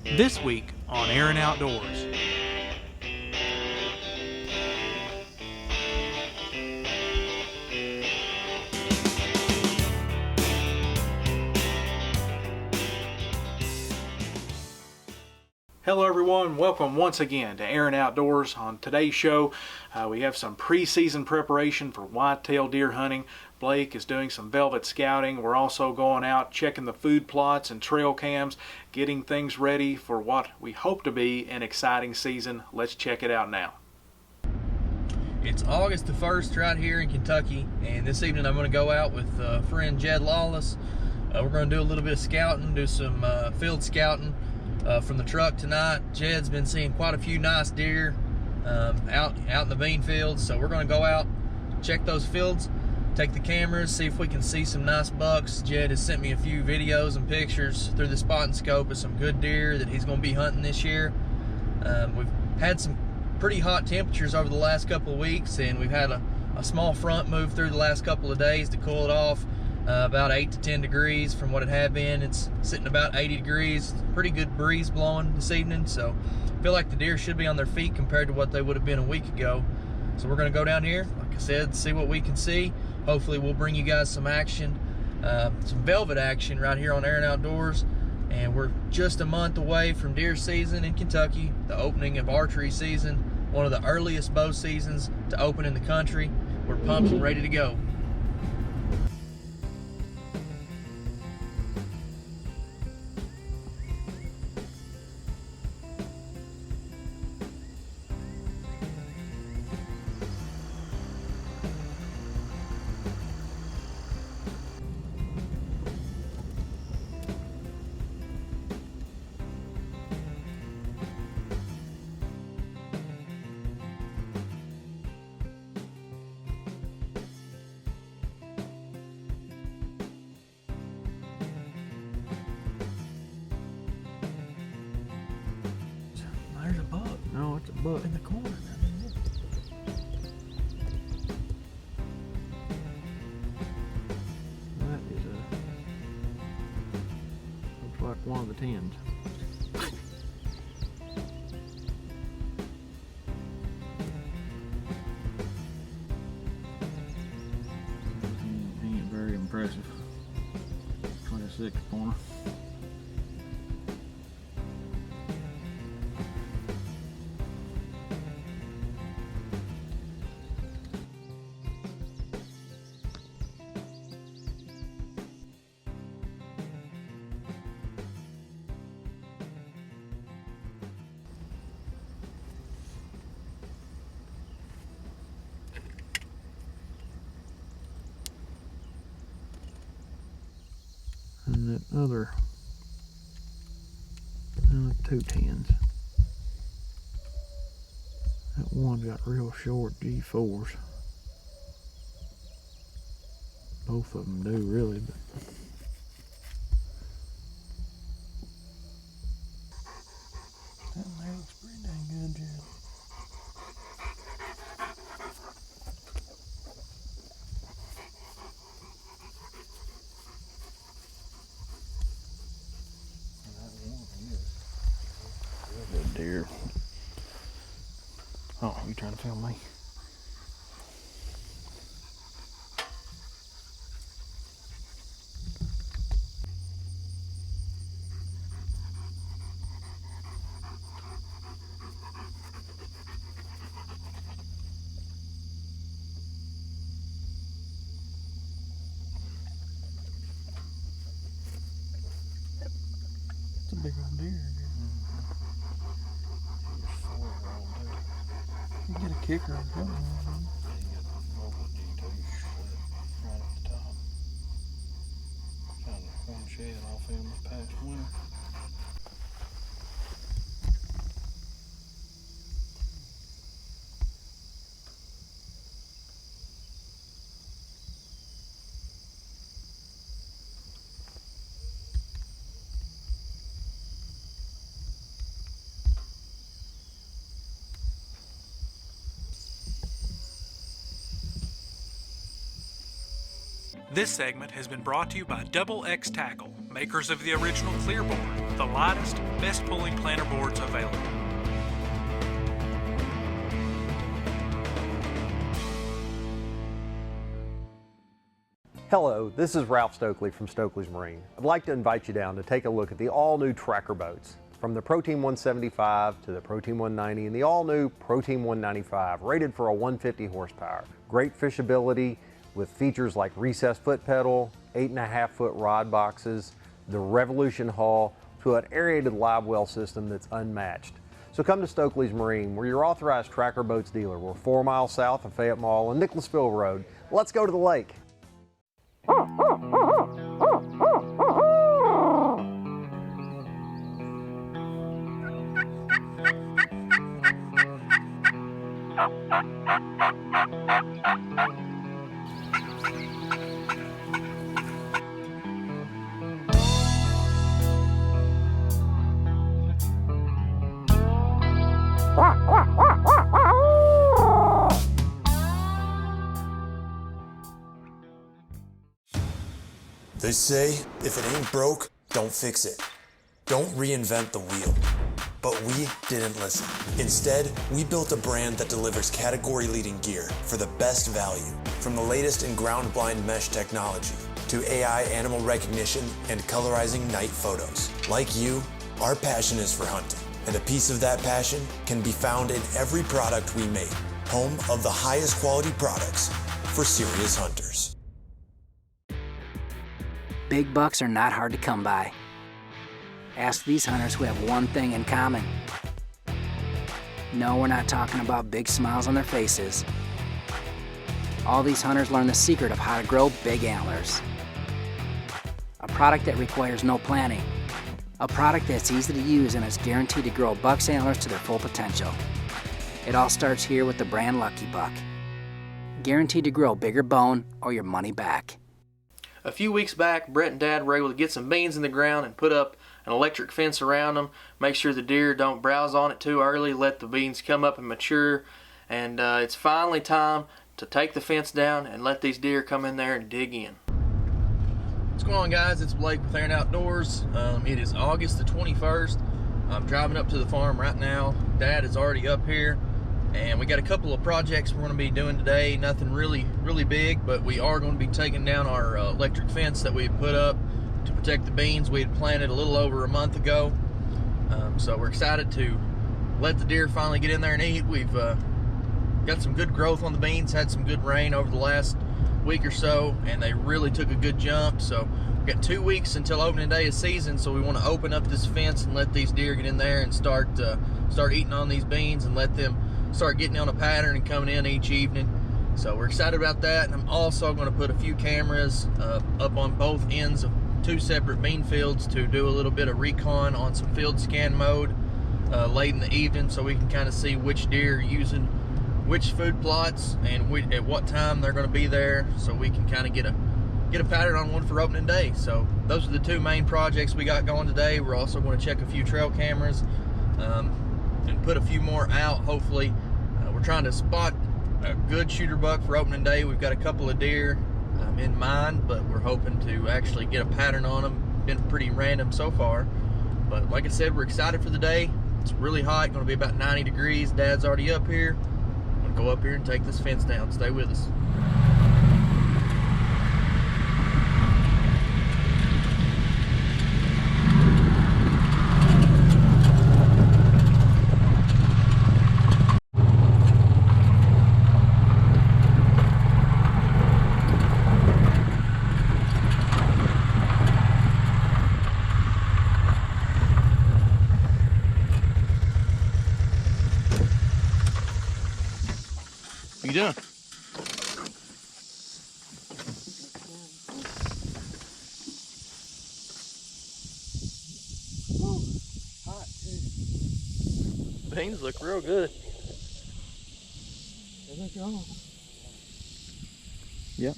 This week on Aaron Outdoors. Hello everyone, welcome once again to Aaron Outdoors. On today's show, we have some pre-season preparation for whitetail deer hunting. Blake is doing some velvet scouting. We're also going out checking the food plots and trail cams, getting things ready for what we hope to be an exciting season. Let's check it out now. It's August the 1st right here in Kentucky, and this evening I'm going to go out with friend Jed Lawless. We're going to do a little bit of scouting, do some field scouting from the truck tonight. Jed's been seeing quite a few nice deer out in the bean fields, so we're going to go out, check those fields, take the cameras, see if we can see some nice bucks. Jed has sent me a few videos and pictures through the spot and scope of some good deer that he's going to be hunting this year. We've had some pretty hot temperatures over the last couple of weeks, and we've had a small front move through the last couple of days to cool it off. About 8 to 10 degrees from what it had been. It's sitting about 80 degrees. Pretty good breeze blowing this evening, so I feel like the deer should be on their feet compared to what they would have been a week ago. So we're going to go down here, like I said, see what we can see. Hopefully we'll bring you guys some action, some velvet action right here on Aaron Outdoors. And we're just a month away from deer season in Kentucky, the opening of archery season, one of the earliest bow seasons to open in the country. We're pumped and ready to go. There's a buck. No, it's a buck In the corner. That is looks like one of the tens. He ain't very impressive. 26 corner. And that other two tens. That one's got real short G4s. Both of them do really, but That there looks pretty dang good, Jed. good deer. Oh, you trying to film me? It's a big old deer. You get a kicker on that one. Right at the top. Found one shed off him this past winter. This segment has been brought to you by Double X Tackle, makers of the original Clearboard. the lightest, best pulling planter boards available. Hello, this is Ralph Stokely from Stokely's Marine. I'd like to invite you down to take a look at the all-new tracker boats. From the Pro-Team 175 to the Pro-Team 190 and the all-new Pro-Team 195, rated for a 150 horsepower. Great fishability with features like recessed foot pedal, 8.5-foot rod boxes, the Revolution hull, to an aerated live well system that's unmatched. So come to Stokely's Marine. We're your authorized tracker boats dealer. We're 4 miles south of Fayette Mall on Nicholasville Road. Let's go to the lake. They say, if it ain't broke, don't fix it. Don't reinvent the wheel. But we didn't listen. Instead, we built a brand that delivers category-leading gear for the best value. From the latest in ground-blind mesh technology to AI animal recognition and colorizing night photos. Like you, our passion is for hunting. And a piece of that passion can be found in every product we make. Home of the highest quality products for serious hunters. Big bucks are not hard to come by. Ask these hunters who have one thing in common. No, we're not talking about big smiles on their faces. All these hunters learn the secret of how to grow big antlers. A product that requires no planning. A product that's easy to use and is guaranteed to grow buck's antlers to their full potential. It all starts here with the brand Lucky Buck. Guaranteed to grow bigger bone or your money back. A few weeks back, Brett and Dad were able to get some beans in the ground and put up an electric fence around them. Make sure the deer don't browse on it too early. Let the beans come up and mature. And it's finally time to take the fence down and let these deer come in there and dig in. What's going on, guys? It's Blake with Aaron Outdoors. It is August the 21st. I'm driving up to the farm right now. Dad is already up here. And we got a couple of projects we're going to be doing today. Nothing really big, but we are going to be taking down our electric fence that we had put up to protect the beans we had planted a little over a month ago. So we're excited to let the deer finally get in there and eat. We've got some good growth on the beans, had some good rain over the last week or so, and they really took a good jump. So we've got 2 weeks until opening day of season, so we want to open up this fence and let these deer get in there and start eating on these beans and let them start getting on a pattern and coming in each evening. So we're excited about that. And I'm also going to put a few cameras up on both ends of 2 separate bean fields to do a little bit of recon on some field scan mode late in the evening, so we can kind of see which deer are using which food plots and at what time they're going to be there, so we can kind of get a pattern on one for opening day. So those are the 2 main projects we got going today. We're also going to check a few trail cameras and put a few more out, hopefully. We're trying to spot a good shooter buck for opening day. We've got a couple of deer in mind, but we're hoping to actually get a pattern on them. Been pretty random so far, but like I said, we're excited for the day. It's really hot, going to be about 90 degrees. Dad's already up here. I'm going to go up here and take this fence down. Stay with us. What you doing? Hot too. Beans look real good. They look on. Yep.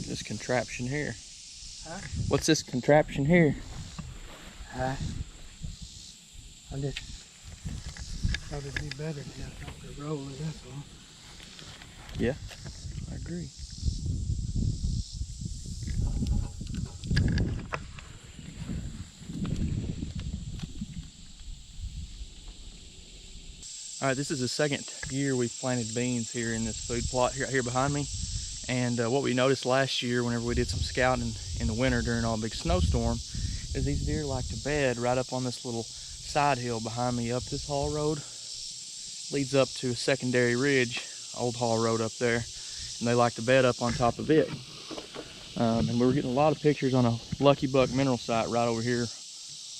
This contraption here. Huh? What's this contraption here? Huh? I just thought it'd be better to have something to roll it, that's all. Yeah, I agree. All right, this is the second year we've planted beans here in this food plot here behind me. And what we noticed last year whenever we did some scouting in the winter during all big snowstorm is these deer like to bed right up on this little side hill behind me up this haul road. Leads up to a secondary ridge, old haul road up there. And they like to bed up on top of it. And we were getting a lot of pictures on a Lucky Buck mineral site right over here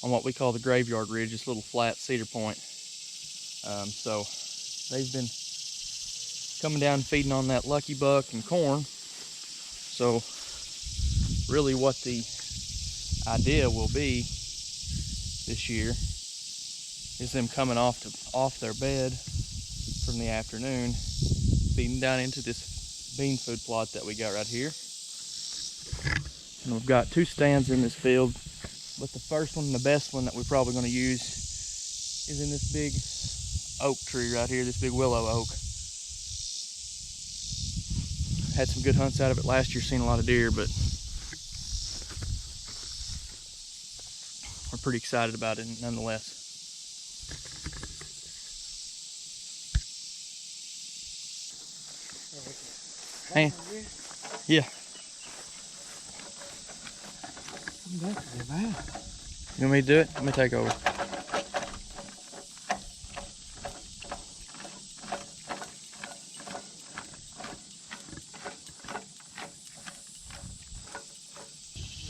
on what we call the Graveyard Ridge, this little flat cedar point. So they've been coming down and feeding on that Lucky Buck and corn. So really what the idea will be this year is them coming off their bed from the afternoon, feeding down into this bean food plot that we got right here. And we've got 2 stands in this field, but the first one, the best one that we're probably going to use is in this big oak tree right here, this big willow oak. Had some good hunts out of it last year, seen a lot of deer, but we're pretty excited about it nonetheless. Hey, yeah. That's bad. You want me to do it? Let me take over.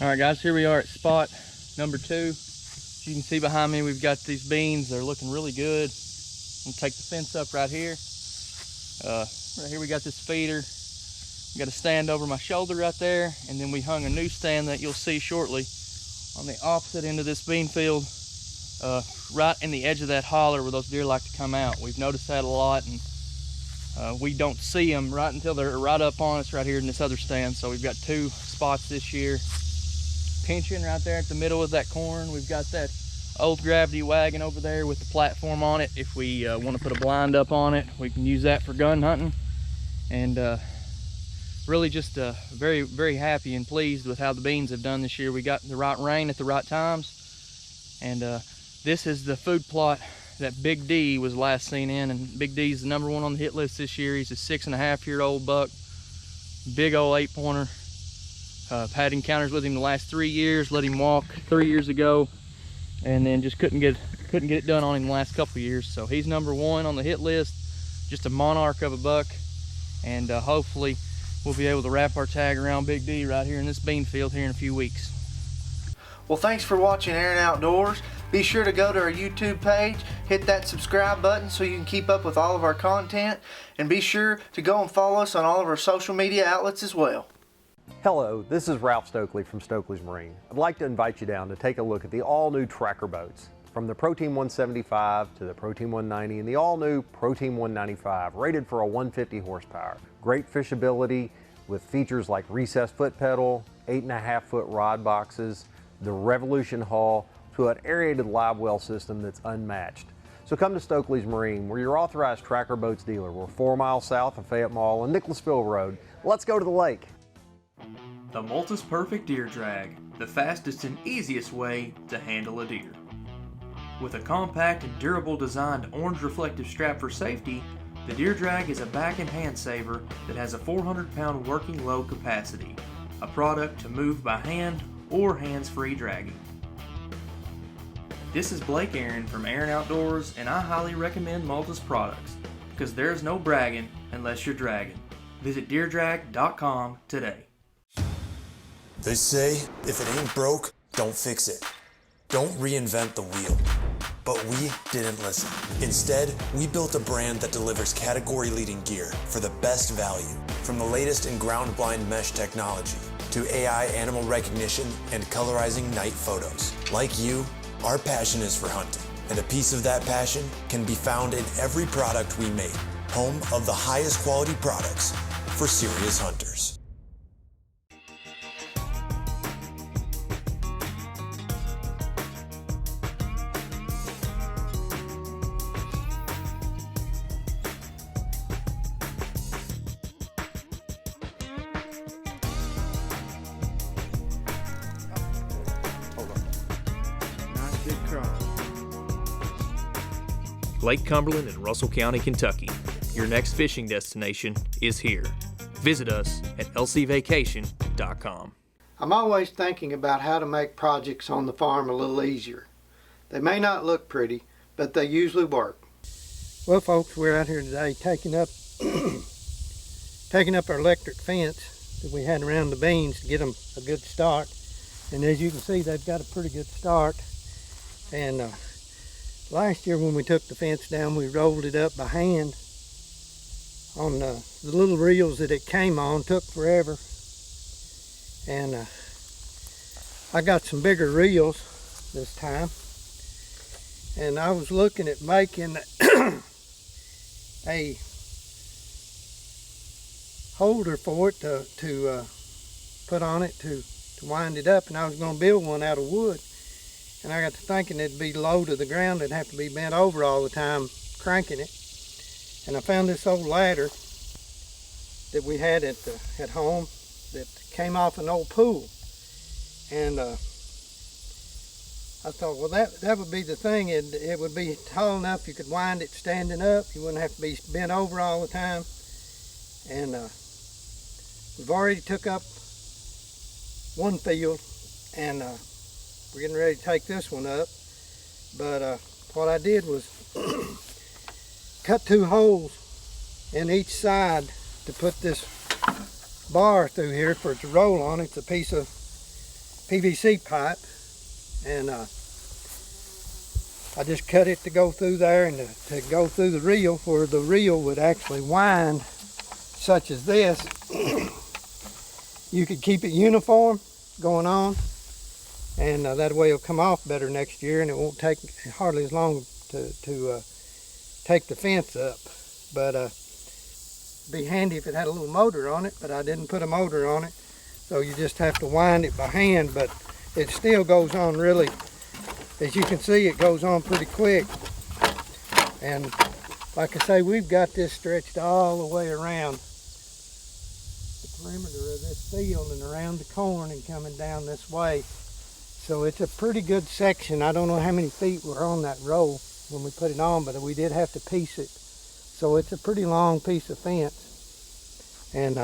All right, guys, here we are at spot number 2. As you can see behind me, we've got these beans. They're looking really good. I'm gonna take the fence up right here. Right here we got this feeder. We got a stand over my shoulder right there, and then we hung a new stand that you'll see shortly on the opposite end of this bean field, right in the edge of that holler where those deer like to come out. We've noticed that a lot, and we don't see them right until they're right up on us right here in this other stand. So we've got 2 spots this year. Pinching right there at the middle of that corn. We've got that old gravity wagon over there with the platform on it. If we want to put a blind up on it, we can use that for gun hunting. And really just very, very happy and pleased with how the beans have done this year. We got the right rain at the right times. And this is the food plot that Big D was last seen in. And Big D's the #1 on the hit list this year. He's a 6.5-year-old buck, big old 8-pointer. I've had encounters with him the last 3 years, let him walk 3 years ago, and then just couldn't get it done on him the last couple of years. So he's #1 on the hit list, just a monarch of a buck, and hopefully we'll be able to wrap our tag around Big D right here in this bean field here in a few weeks. Well, thanks for watching Aaron Outdoors. Be sure to go to our YouTube page, hit that subscribe button so you can keep up with all of our content, and be sure to go and follow us on all of our social media outlets as well. Hello, this is Ralph Stokely from Stokely's Marine. I'd like to invite you down to take a look at the all-new tracker boats. From the Pro-Team 175 to the Pro-Team 190 and the all-new Pro-Team 195, rated for a 150 horsepower. Great fishability with features like recessed foot pedal, 8.5-foot rod boxes, the Revolution hull, to an aerated live well system that's unmatched. So come to Stokely's Marine. We're your authorized tracker boats dealer. We're 4 miles south of Fayette Mall and Nicholasville Road. Let's go to the lake. The Multus Perfect Deer Drag, the fastest and easiest way to handle a deer. With a compact and durable designed orange reflective strap for safety, the Deer Drag is a back and hand saver that has a 400-pound working load capacity, a product to move by hand or hands-free dragging. This is Blake Aaron from Aaron Outdoors, and I highly recommend Multus products because there's no bragging unless you're dragging. Visit deerdrag.com today. They say, if it ain't broke, don't fix it. Don't reinvent the wheel. But we didn't listen. Instead, we built a brand that delivers category-leading gear for the best value. From the latest in ground-blind mesh technology to AI animal recognition and colorizing night photos. Like you, our passion is for hunting. And a piece of that passion can be found in every product we make. Home of the highest quality products for serious hunters. Nice big cross. Lake Cumberland in Russell County, Kentucky. Your next fishing destination is here. Visit us at lcvacation.com. I'm always thinking about how to make projects on the farm a little easier. They may not look pretty, but they usually work. Well, folks, we're out here today taking up our electric fence that we had around the beans to get them a good start. And as you can see, they've got a pretty good start. And last year when we took the fence down, we rolled it up by hand on the little reels that it came on. Took forever. And I got some bigger reels this time. And I was looking at making a holder for it to put on it to wind it up, and I was going to build one out of wood. And I got to thinking it'd be low to the ground, it'd have to be bent over all the time cranking it. And I found this old ladder that we had at home that came off an old pool. And I thought, well, that would be the thing. It would be tall enough you could wind it standing up. You wouldn't have to be bent over all the time. And we've already took up one field, and we're getting ready to take this one up. But what I did was cut 2 holes in each side to put this bar through here for it to roll on. It's a piece of PVC pipe, and I just cut it to go through there and to go through the reel, where the reel would actually wind such as this. You could keep it uniform going on, and that way it'll come off better next year, and it won't take hardly as long to take the fence up. But it'd be handy if it had a little motor on it, but I didn't put a motor on it, so you just have to wind it by hand. But it still goes on really, as you can see, it goes on pretty quick. And like I say, we've got this stretched all the way around the perimeter of this field and around the corn and coming down this way. So it's a pretty good section. I don't know how many feet were on that row when we put it on, but we did have to piece it. So it's a pretty long piece of fence. And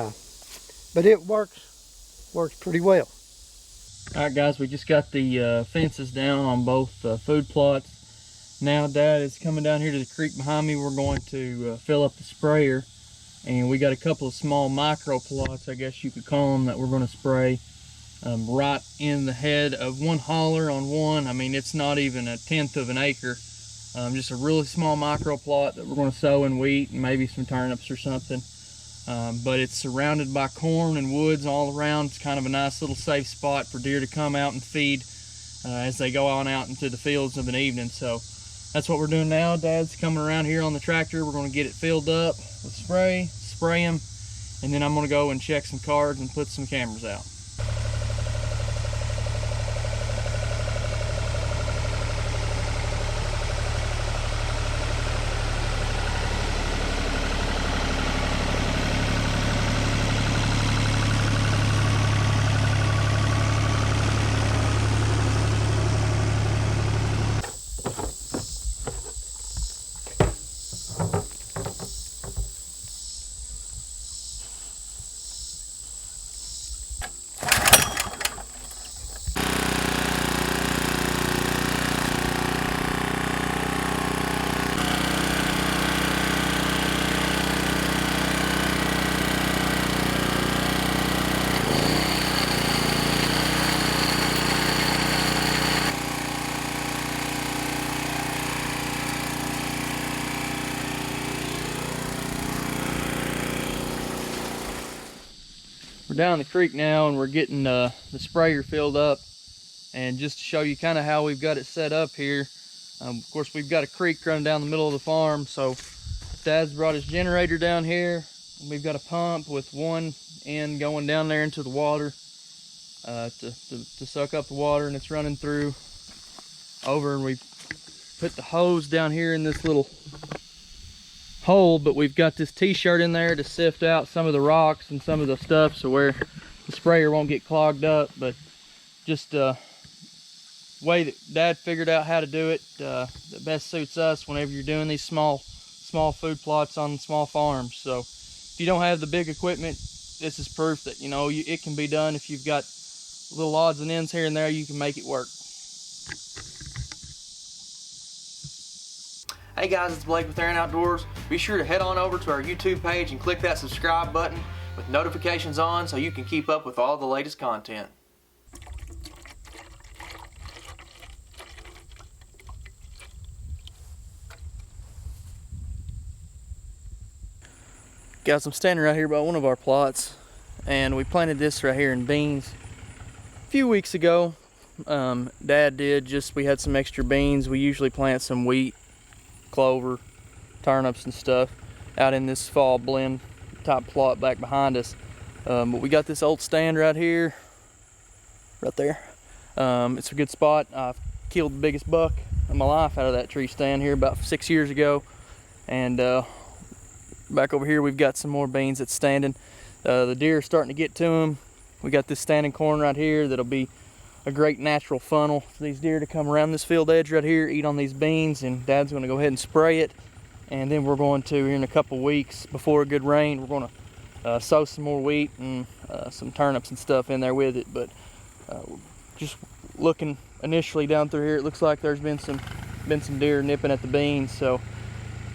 but it works pretty well. Alright guys, we just got the fences down on both food plots. Now Dad is coming down here to the creek behind me. We're going to fill up the sprayer, and we got a couple of small micro plots, I guess you could call them, that we're going to spray right in the head of one holler on one. I mean, it's not even 1/10 of an acre. Just a really small micro plot that we're going to sow in wheat and maybe some turnips or something. But it's surrounded by corn and woods all around. It's kind of a nice little safe spot for deer to come out and feed as they go on out into the fields of an evening. So that's what we're doing now. Dad's coming around here on the tractor. We're going to get it filled up with spray them, and then I'm going to go and check some cards and put some cameras out. We're down the creek now, and we're getting the sprayer filled up. And just to show you kind of how we've got it set up here, of course we've got a creek running down the middle of the farm, so Dad's brought his generator down here. We've got a pump with one end going down there into the water to suck up the water, and it's running through over, and we put the hose down here in this little hole, but we've got this t-shirt in there to sift out some of the rocks and some of the stuff so where the sprayer won't get clogged up. But just way that Dad figured out how to do it that best suits us whenever you're doing these small food plots on small farms. So if you don't have the big equipment, this is proof that, you know, it can be done. If you've got little odds and ends here and there, you can make it work. Hey guys, it's Blake with Aaron Outdoors. Be sure to head on over to our YouTube page and click that subscribe button with notifications on so you can keep up with all the latest content. Guys, I'm standing right here by one of our plots, and we planted this right here in beans a few weeks ago. Dad did, we had some extra beans. We usually plant some wheat, clover, turnips and stuff out in this fall blend type plot back behind us. But we got this old stand right here, right there. It's a good spot. I've killed the biggest buck of my life out of that tree stand here about 6 years ago. And back over here we've got some more beans that's standing. The deer are starting to get to them. We got this standing corn right here that'll be a great natural funnel for these deer to come around this field edge right here, eat on these beans, and Dad's going to go ahead and spray it. And then we're going to, here in a couple weeks before a good rain, we're going to sow some more wheat and some turnips and stuff in there with it. But just looking initially down through here, it looks like there's been some deer nipping at the beans, so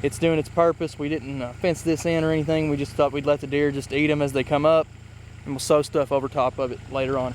it's doing its purpose. We didn't fence this in or anything. We just thought we'd let the deer just eat them as they come up, and we'll sow stuff over top of it later on.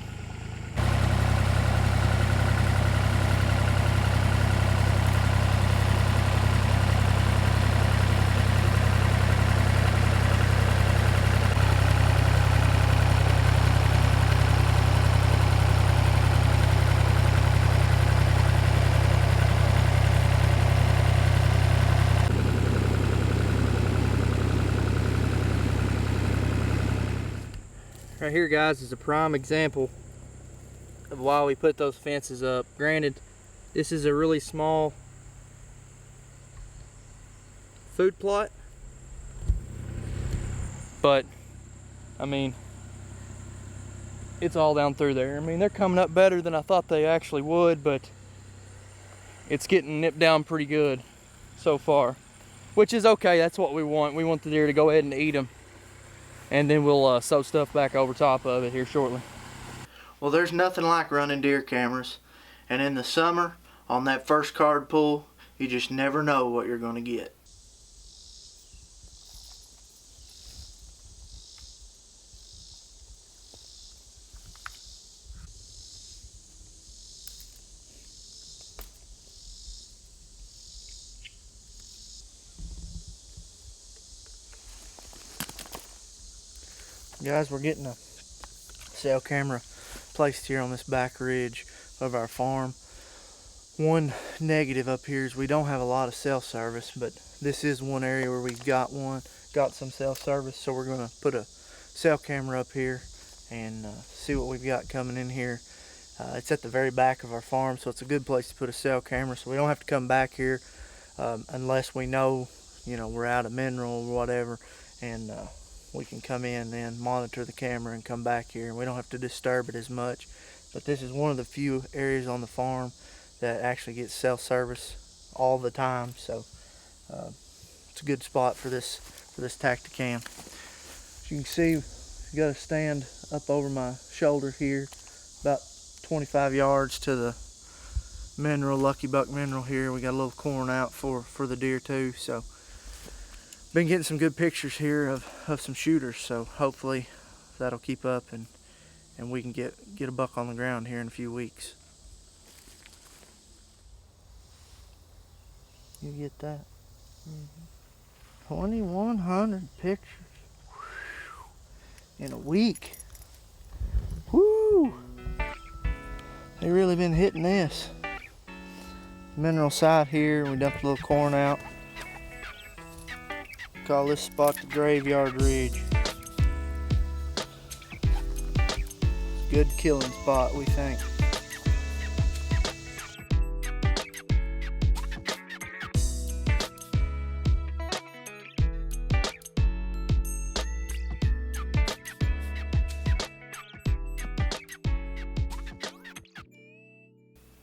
Right here, guys, is a prime example of why we put those fences up. Granted, this is a really small food plot, but I mean, it's all down through there. I mean, they're coming up better than I thought they actually would, but it's getting nipped down pretty good so far, which is okay. That's what we want. We want the deer to go ahead and eat them. And then we'll sow stuff back over top of it here shortly. Well, there's nothing like running deer cameras. And in the summer, on that first card pull, you just never know what you're going to get. Guys, we're getting a cell camera placed here on this back ridge of our farm. One negative up here is we don't have a lot of cell service, but this is one area where we've got some cell service, so we're going to put a cell camera up here and see what we've got coming in here. It's at the very back of our farm, so it's a good place to put a cell camera, so we don't have to come back here unless we know, we're out of mineral or whatever, and we can come in and monitor the camera and come back here, and we don't have to disturb it as much. But this is one of the few areas on the farm that actually gets cell service all the time, so it's a good spot for this Tacticam. As you can see, I've got a stand up over my shoulder here, about 25 yards to the mineral, Lucky Buck mineral here. We got a little corn out for the deer too, so been getting some good pictures here of some shooters, so hopefully that'll keep up and we can get a buck on the ground here in a few weeks. You get that? 2,100 pictures in a week. Woo! They really been hitting this. Mineral site here, we dumped a little corn out. Call this spot the Graveyard Ridge. Good killing spot, we think.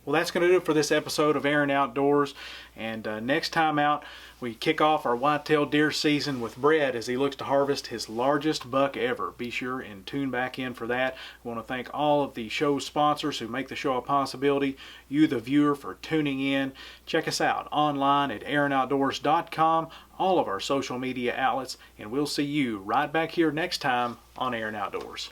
Well, that's going to do it for this episode of Aaron Outdoors. And next time out, we kick off our whitetail deer season with Brett as he looks to harvest his largest buck ever. Be sure and tune back in for that. I want to thank all of the show sponsors who make the show a possibility. You, the viewer, for tuning in. Check us out online at aaronoutdoors.com, all of our social media outlets, and we'll see you right back here next time on Aaron Outdoors.